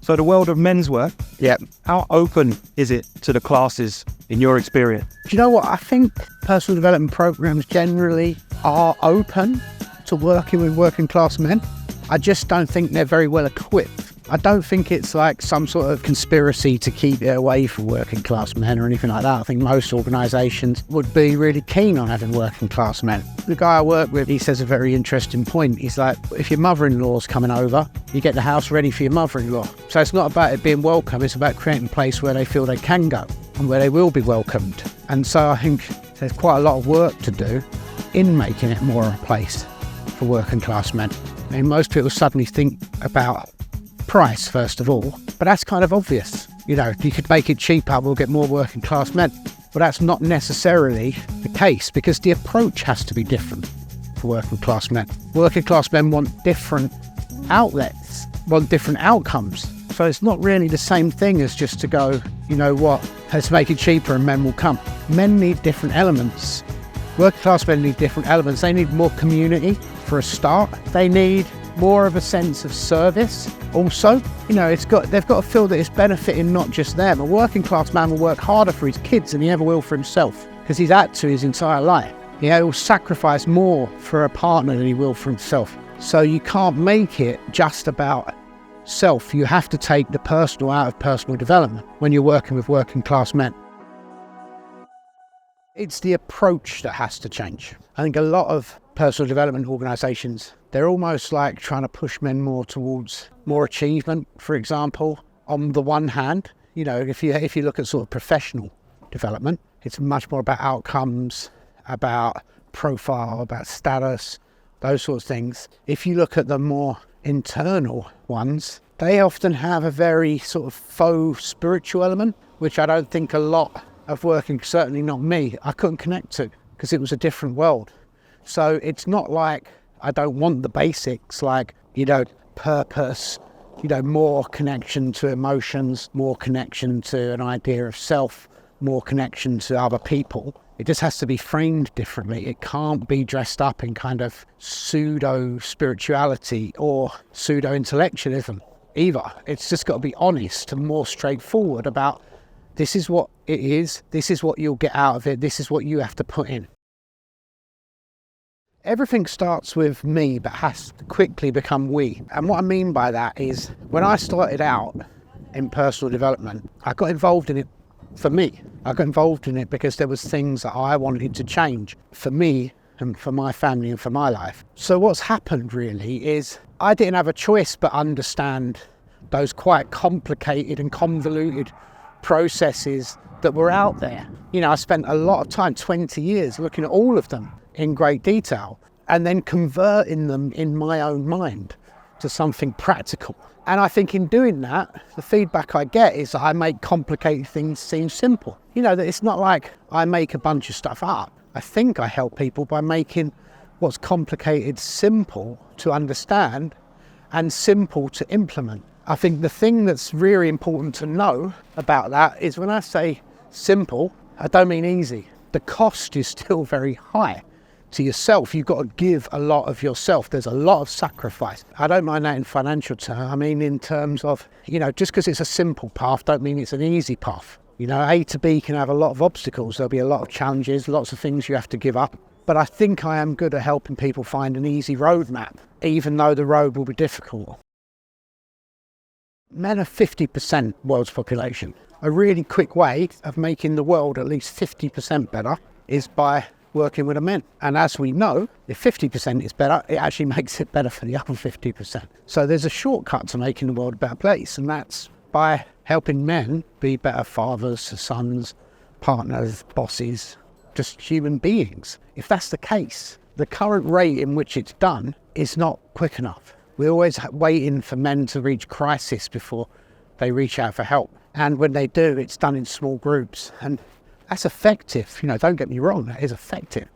So the world of men's work, how open is it to the classes in your experience? Do you know what? I think personal development programs generally are open to working with working class men. I just don't think they're very well equipped. I don't think it's like some sort of conspiracy to keep it away from working class men or anything like that. I think most organisations would be really keen on having working class men. The guy I work with, he says a very interesting point. He's like, if your mother-in-law's coming over, you get the house ready for your mother-in-law. So it's not about it being welcome, it's about creating a place where they feel they can go and where they will be welcomed. And so I think there's quite a lot of work to do in making it more a place for working class men. I mean, most people suddenly think about price first of all, but that's kind of obvious. You know, if you could make it cheaper, we'll get more working class men. But that's not necessarily the case, because the approach has to be different for working class men. Working class men want different outlets, want different outcomes. So it's not really the same thing as just to go, you know what, let's make it cheaper and men will come. Men need different elements. Working class men need different elements. They need more community for a start. They need more of a sense of service. Also, you know, they've got to feel that it's benefiting not just them. A working class man will work harder for his kids than he ever will for himself, because he's had to his entire life. Yeah, he'll sacrifice more for a partner than he will for himself. So you can't make it just about self. You have to take the personal out of personal development when you're working with working class men. It's the approach that has to change. I think a lot of personal development organisations, they're almost like trying to push men more towards more achievement, for example. On the one hand, you know, if you look at sort of professional development, it's much more about outcomes, about profile, about status, those sorts of things. If you look at the more internal ones, they often have a very sort of faux spiritual element, which I don't think a lot of working, certainly not me, I couldn't connect to, because it was a different world. So it's not like I don't want the basics, like, you know, purpose, you know, more connection to emotions, more connection to an idea of self, more connection to other people. It just has to be framed differently. It can't be dressed up in kind of pseudo spirituality or pseudo intellectualism either. It's just got to be honest and more straightforward about, this is what it is, this is what you'll get out of it, this is what you have to put in. Everything starts with me, but has to quickly become we. And what I mean by that is, when I started out in personal development, I got involved in it for me. I got involved in it because there was things that I wanted to change for me and for my family and for my life. So what's happened really is, I didn't have a choice but understand those quite complicated and convoluted processes that were out there. You know, I spent a lot of time, 20 years, looking at all of them in great detail and then converting them in my own mind to something practical. And I think in doing that, the feedback I get is that I make complicated things seem simple. You know, that it's not like I make a bunch of stuff up. I think I help people by making what's complicated simple to understand and simple to implement. I think the thing that's really important to know about that is, when I say simple, I don't mean easy. The cost is still very high to yourself. You've got to give a lot of yourself. There's a lot of sacrifice. I don't mind that in financial terms. I mean in terms of, you know, just because it's a simple path don't mean it's an easy path. You know, A to B can have a lot of obstacles. There'll be a lot of challenges, lots of things you have to give up. But I think I am good at helping people find an easy roadmap, even though the road will be difficult. Men are 50% world's population. A really quick way of making the world at least 50% better is by working with the men. And as we know, if 50% is better, it actually makes it better for the other 50%. So there's a shortcut to making the world a better place, and that's by helping men be better fathers, sons, partners, bosses, just human beings. If that's the case, the current rate in which it's done is not quick enough. We're always waiting for men to reach crisis before they reach out for help. And when they do, it's done in small groups. And that's effective. You know, don't get me wrong, that is effective.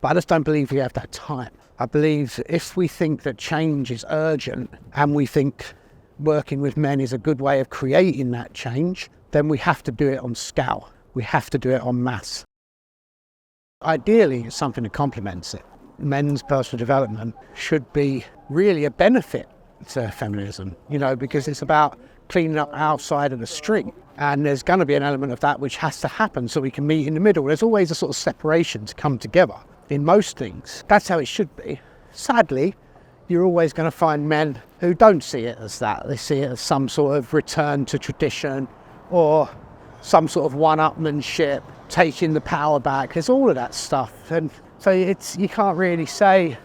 But I just don't believe we have that time. I believe if we think that change is urgent and we think working with men is a good way of creating that change, then we have to do it on scale. We have to do it en masse. Ideally, it's something that complements it. Men's personal development should be really a benefit to feminism, you know, because it's about cleaning up our side of the street. And there's going to be an element of that which has to happen so we can meet in the middle. There's always a sort of separation to come together in most things. That's how it should be. Sadly, you're always going to find men who don't see it as that. They see it as some sort of return to tradition or some sort of one-upmanship, taking the power back. There's all of that stuff. And so you can't really say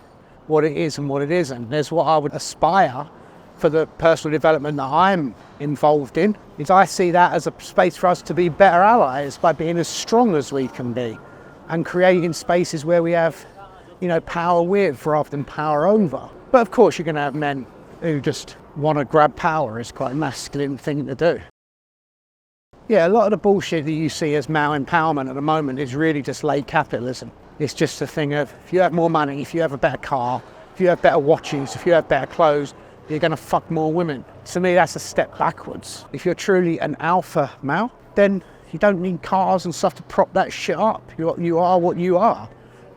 what it is and what it isn't. There's what I would aspire for the personal development that I'm involved in, is I see that as a space for us to be better allies by being as strong as we can be and creating spaces where we have, power with rather than power over. But of course you're going to have men who just want to grab power. It's quite a masculine thing to do. Yeah, a lot of the bullshit that you see as male empowerment at the moment is really just late capitalism. It's just a thing of, if you have more money, if you have a better car, if you have better watches, if you have better clothes, you're going to fuck more women. To me, that's a step backwards. If you're truly an alpha male, then you don't need cars and stuff to prop that shit up. You are what you are.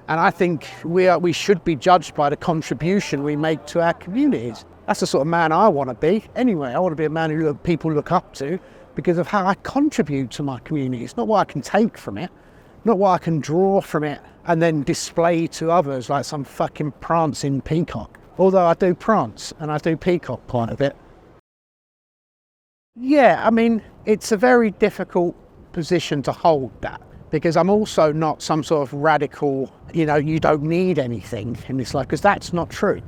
And I think we should be judged by the contribution we make to our communities. That's the sort of man I want to be. Anyway, I want to be a man who people look up to because of how I contribute to my community. It's not what I can take from it, not what I can draw from it and then display to others like some fucking prancing peacock. Although I do prance and I do peacock quite a bit. Yeah, I mean, it's a very difficult position to hold that, because I'm also not some sort of radical, you don't need anything in this life, because that's not true.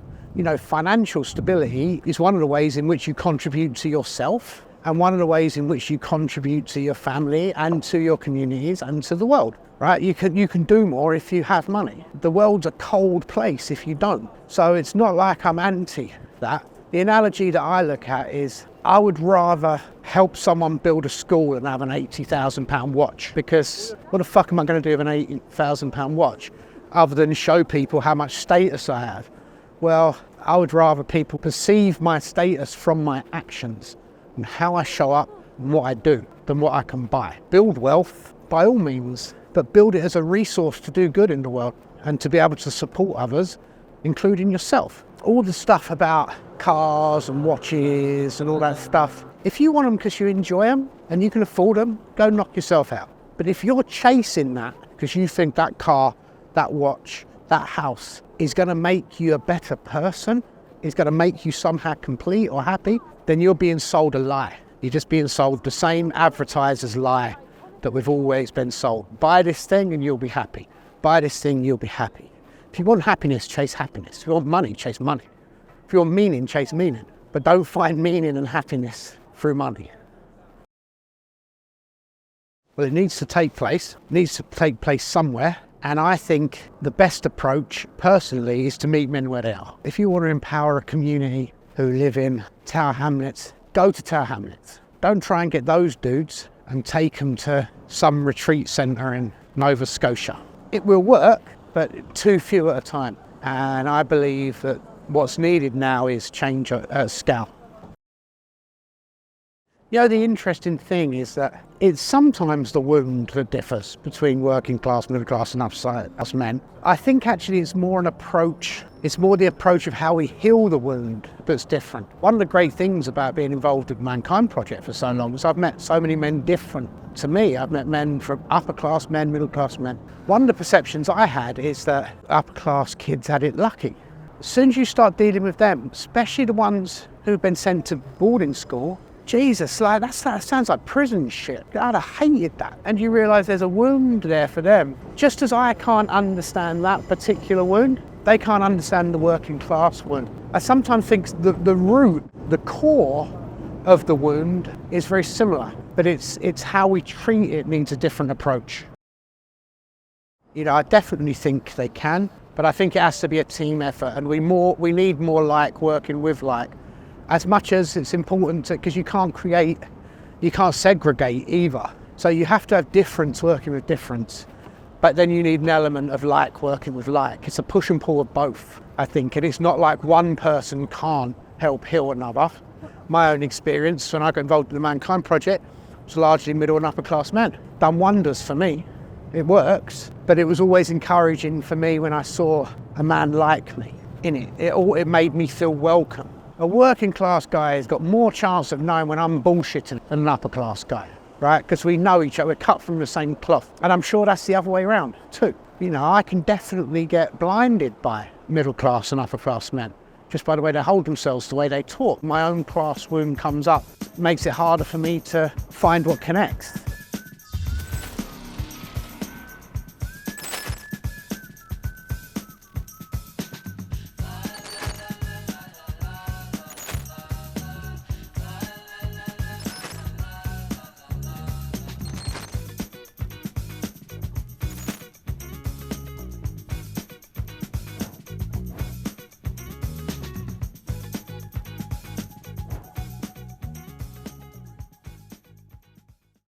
Financial stability is one of the ways in which you contribute to yourself and one of the ways in which you contribute to your family and to your communities and to the world, right? You can do more if you have money. The world's a cold place if you don't. So it's not like I'm anti that. The analogy that I look at is I would rather help someone build a school than have an £80,000 watch, because what the fuck am I going to do with an £80,000 watch other than show people how much status I have? Well, I would rather people perceive my status from my actions and how I show up and what I do than what I can buy. Build wealth by all means, but build it as a resource to do good in the world and to be able to support others, including yourself. All the stuff about cars and watches and all that stuff, if you want them because you enjoy them and you can afford them, go knock yourself out. But if you're chasing that because you think that car, that watch, that house is going to make you a better person, is going to make you somehow complete or happy, then you're being sold a lie. You're just being sold the same advertiser's lie that we've always been sold. Buy this thing and you'll be happy. Buy this thing, you'll be happy. If you want happiness, chase happiness. If you want money, chase money. If you want meaning, chase meaning. But don't find meaning and happiness through money. Well, it needs to take place. It needs to take place somewhere. And I think the best approach, personally, is to meet men where they are. If you want to empower a community who live in Tower Hamlets, go to Tower Hamlets. Don't try and get those dudes and take them to some retreat centre in Nova Scotia. It will work, but too few at a time. And I believe that what's needed now is change at scale. The interesting thing is that it's sometimes the wound that differs between working class, middle class and us men. I think actually it's more an approach. It's more the approach of how we heal the wound that's different. One of the great things about being involved with the Mankind Project for so long is I've met so many men different to me. I've met men from upper class men, middle class men. One of the perceptions I had is that upper class kids had it lucky. As soon as you start dealing with them, especially the ones who've been sent to boarding school, Jesus, that sounds like prison shit. I'd have hated that. And you realise there's a wound there for them. Just as I can't understand that particular wound, they can't understand the working class wound. I sometimes think the root, the core of the wound is very similar, but it's how we treat it needs a different approach. I definitely think they can, but I think it has to be a team effort, and we need more like working with like. As much as it's important because you can't segregate either. So you have to have difference working with difference, but then you need an element of like working with like. It's a push and pull of both, I think. And it's not like one person can't help heal another. My own experience when I got involved in the Mankind Project was largely middle and upper class men. Done wonders for me. It works, but it was always encouraging for me when I saw a man like me in it. It made me feel welcome. A working class guy has got more chance of knowing when I'm bullshitting than an upper class guy, right? Because we know each other, we're cut from the same cloth. And I'm sure that's the other way around too. You know, I can definitely get blinded by middle class and upper class men just by the way they hold themselves, the way they talk. My own class wound comes up, makes it harder for me to find what connects.